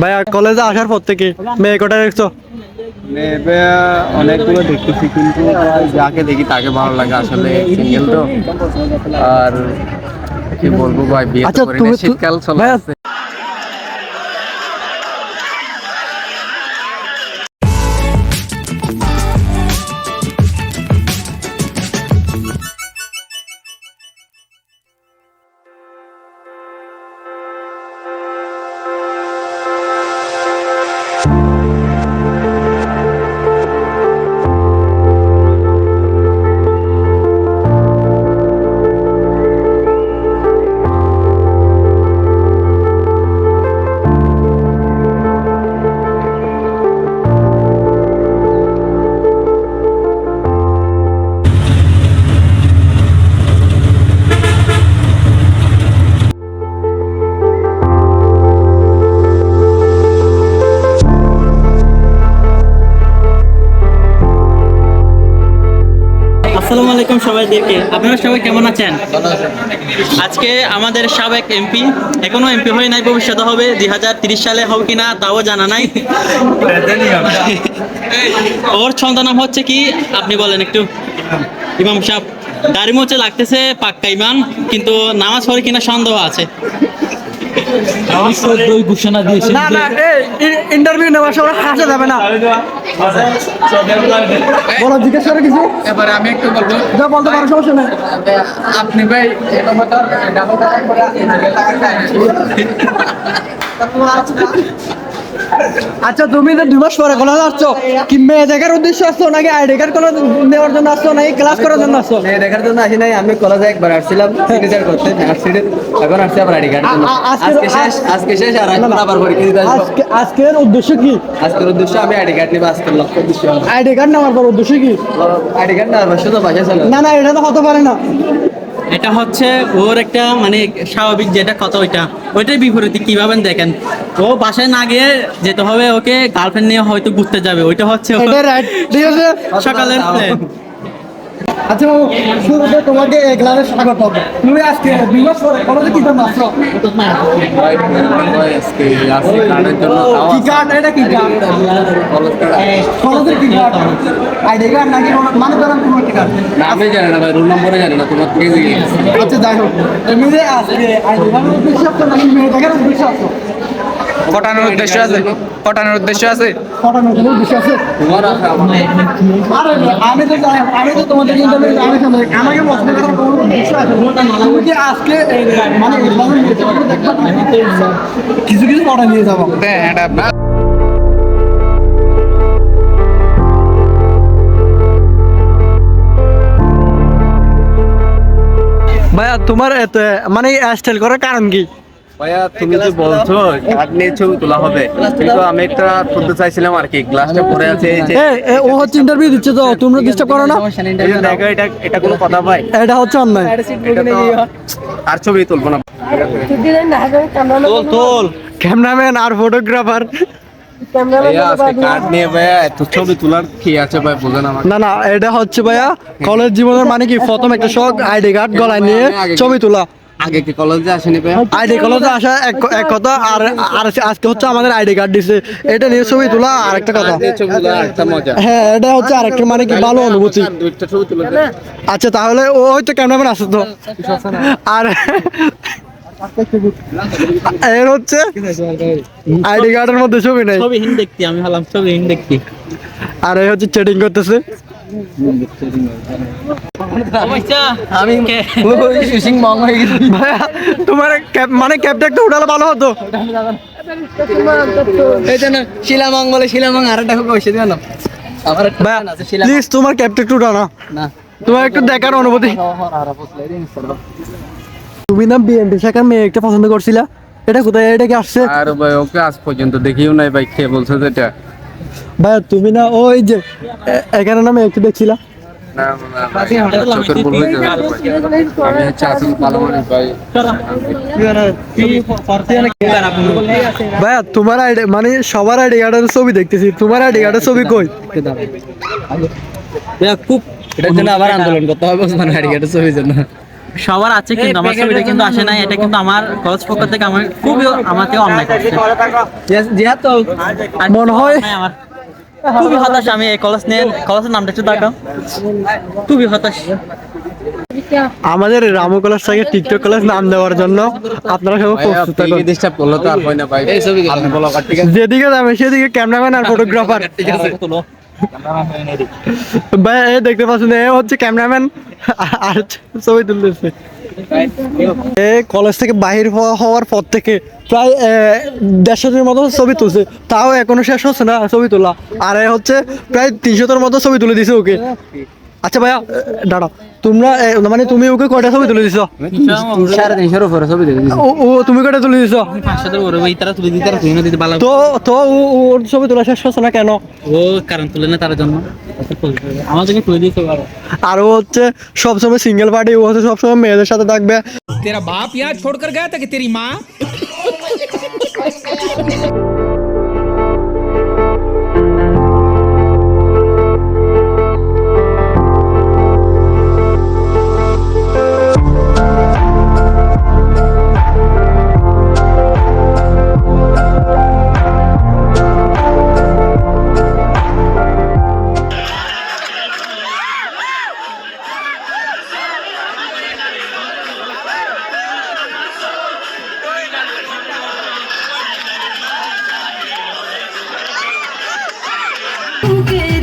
ভাইয়া কলেজে আসার পর থেকে মেয়ে কটা দেখছো? মেয়ে অনেকগুলো দেখতেছি, কিন্তু যাকে দেখি তাকে ভালো লাগে। আসলে সিঙ্গেল তো, আর কি বলবো ভাই, বিয়ে তো আচ্ছা করি তুমি না, শীতকাল চলে ভাইয়া আসছে। আসসালামু আলাইকুম সবাইদেরকে। আপনারা সবাই কেমন আছেন? আজকে আমাদের সাবেক এমপি, এখনো এমপি হয়ে নাই, ভবিষ্যতে হবে, 2030 সালে হবে কিনা তাও জানা নাই। ওর ছন্দ নাম হচ্ছে কি আপনি বলেন একটু? ইমাম সাহেব। দাড়ি মোচে লাগতেছে পাক্কা ইমান, কিন্তু নামাজ পড়ে কিনা সন্দেহ আছে। ঘোষণা দিয়েছে না না, ইন্টারভিউ নেওয়ার সময় হাসা যাবে না। বলো, জিজ্ঞেস করে কিছু। এবারে আমি একটু বলবো, যা বলতে পারো, সমস্যা নেই। আপনি ভাই আচ্ছা তুমি তো 2 মাস পরে কলেজ আসছো, কি মেয়ে দেখার উদ্দেশ্য আসছো নাকি আইডি কার্ড কোনো নেওয়ার জন্য আসছো নাকি ক্লাস করার জন্য আসছো? মেয়ে দেখার জন্য আসি নাই, আমি কলেজে একবার আসছিলাম সিগনেচার করতে, এখন আসছি আবার আইডি কার্ড। আজকে শেষ, আর আবার পরীক্ষা দিতে আসবো। আজকের উদ্দেশ্য কি? আজকের উদ্দেশ্য আমি আইডি কার্ড নিবো, আজকের লক্ষ্য উদ্দেশ্য আইডি কার্ড নেওয়ার পর উদ্দেশ্য কি? আইডি কার্ড না, অবশ্য তো বাসা চলে। না না, এটা তো হতে পারে না। এটা হচ্ছে ওর একটা মানে স্বাভাবিক যেটা কথা, ওইটার বিপরীতে কিভাবে দেখেন। ও বাসায় না গিয়ে যেতে হবে, ওকে গার্লফ্রেন্ড নিয়ে হয়তো ঘুরতে যাবে, ওইটা হচ্ছে এটা রাইট, ঠিক আছে। সকালের প্ল্যান। আচ্ছা শুরুতে তোমাকে এক ক্লাসে স্বাগত। তুমি আজকে 2 মাস পরে কলেজে কি জন্য আসছো? আজকে আসছি কার্ডের জন্য। কি কার্ড? এটা কি কার্ড? কলেজের কি কার্ড? আইডি কার্ড নাকি মানে ধরেন কোনো একটা কার্ড? না, আমি জানি না ভাই, রোল নম্বরে জানি না, তোমার থেকে জিজ্ঞেস। আচ্ছা যাই হোক, এমনিতে আজকে আইডি কার্ডের উদ্দেশ্য আসছো নাকি মেয়ে দেখার উদ্দেশ্য আসছো? পটানোর উদ্দেশ্য আছে, পটানোর উদ্দেশ্য আছে। পড়ানোর কোনো উদ্দেশ্য আছে? তোমার আছে আমার। আরে আমি তো যাই হোক, আমি তো তোমাদের ইন্টারভিউ আমি সামনে আমাকে পছন্দ করার কোনো উদ্দেশ্য আছে? তুমি কি আজকে মানে এভাবে মেয়ে দেখার দেখবা নাকি কিছু কিছু পড়া নিয়ে যাবো? হ্যাঁ, এটা ভাইয়া তোমার এত মানে স্টাইল করার কারণ কি? ভাইয়া, তুমি যে বলছো কার্ড নিয়ে ছবি তোলা হবে, কিন্তু আমি একটা তুলতে চাইছিলাম আর কি। গ্লাসটা পড়ে আছে এই যে। ও হচ্ছে ইন্টারভিউ দিচ্ছে, তো তোমরা ডিস্টার্ব করো না। এই যে দেখো, এটা কোনো কথা ভাই? এটা হচ্ছে অন্যায়। এটা তো আর ছবি তুলবো না। তোল ক্যামেরাম্যান আর ফটোগ্রাফার। ভাইয়া আজকে কার্ড নিয়ে ভাইয়া এত ছবি তোলার কি আছে ভাই, বুঝেন আমার। না না, এটা হচ্ছে ভাইয়া কলেজ জীবনের মানে কি, প্রথম একটা শখ আইডি কার্ড গলায় নিয়ে ছবি তোলা। আগে কি কলেজে আসেনি ভাইয়া? আইডি কলেজে আসা এক কথা, আর আর আজকে হচ্ছে আমাদের আইডি কার্ড দিছে, এটা নিয়ে ছবি তোলা আর একটা কথা। কার্ড নিয়ে ছবি তোলা একটা মজা। হ্যাঁ, এটা হচ্ছে আরেকটা মানে কি ভালো অনুভূতি। দুইটা ছবি তুলে দে। আচ্ছা তাহলে ও হয়তো ক্যামেরাম্যান আছে তো, আর এর হচ্ছে আইডি কার্ডের মধ্যে ছবি নেই, ছবিহীন দেখতি, আমি ভাবলাম ছবিহীন দেখতি। আর এই হচ্ছে চেটিং করতেছে। আমি ভাইয়া তোমার মানে ক্যাবটা একটু উঠালে ভালো হতো। এই জন্য শিলামঙ্গলে শিলামঙ্গ আর একটা পয়সা দিও না। আমার ভাইয়া প্লিজ তোমার ক্যাবটা একটু উঠাও না, না, তোমার একটু দেখার অনুভূতি। তুমি না বিএনপি শাখার মেয়ে একটা পছন্দ করছিলা, এটা কোথায়, এটা কি আসছে? আর ভাই ওকে আজ পর্যন্ত দেখিও নাই ভাই, কে বলছো যেটা? ভাইয়া তুমি না ওই যে এখানে না মেয়ে একটু দেখছিলা? না না ভাই, চোখের ভুল হয়ে যাবে ভাই। আমি হচ্ছে আসল ভালো মানুষ ভাই। ভাইয়া তোমার আইডি মানে সবার আইডি কার্ডের ছবি দেখতেছি, তোমার আইডি কার্ডের ছবি কই? খুব এটার জন্য আবার আন্দোলন করতে হবে, মানে আইডি কার্ডের ছবির জন্য। সবার আছে কিন্তু আমার ছবিটা কিন্তু আসে নাই, এটা কিন্তু আমার কলেজ পক্ষ থেকে আমার খুবই আমাকে অন্যায় করছে। যেহেতু মনে হয় আমার খুবই হতাশ, আমি এই কলেজ নিয়ে, কলেজের নামটা একটু দেখাও, খুবই হতাশ। আমাদের রামু কলেজ থেকে টিকটক কলেজ নাম দেওয়ার জন্য আপনারা সবাই প্রস্তুত থাকুন। ডিস্টার্ব করলো তো আর হয় না ভাই, আপনি বলো ঠিক আছে। যেদিকে যাবে সেদিকে ক্যামেরাম্যান আর ফটোগ্রাফার। ভাই এই দেখতে পাচ্ছেন, এ হচ্ছে ক্যামেরাম্যান আর ছবি তুলতেছে। কলেজ থেকে বাহির হওয়ার পর থেকে প্রায় 150 মতো ছবি তুলছে, তাও এখনো শেষ হচ্ছে না ছবি তোলা। আর এ হচ্ছে প্রায় 300 মতো ছবি তুলে দিছে ওকে। আচ্ছা ভাইয়া দাঁড়াও, তোমরা মানে তুমি ওকে কয়টা ছবি তুলে দিছো? 350 উপরে ছবি দেখি। ও তুমি কয়টা তুলে দিছো? 500 ওর ওই তারা তুলে দিতে, তারা তুলে দিতে ভালো। তো তো ওর ছবি তোলা শেষ হচ্ছে না কেন? ও কারণ তুলে না তার জন্য আমাদেরকে তুলে দিতে পারো। আর ও হচ্ছে সবসময় সিঙ্গেল পার্টি, ও হচ্ছে সবসময় মেয়েদের সাথে থাকবে। तेरा बाप यहाँ छोड़कर गया था कि तेरी माँ? Okay.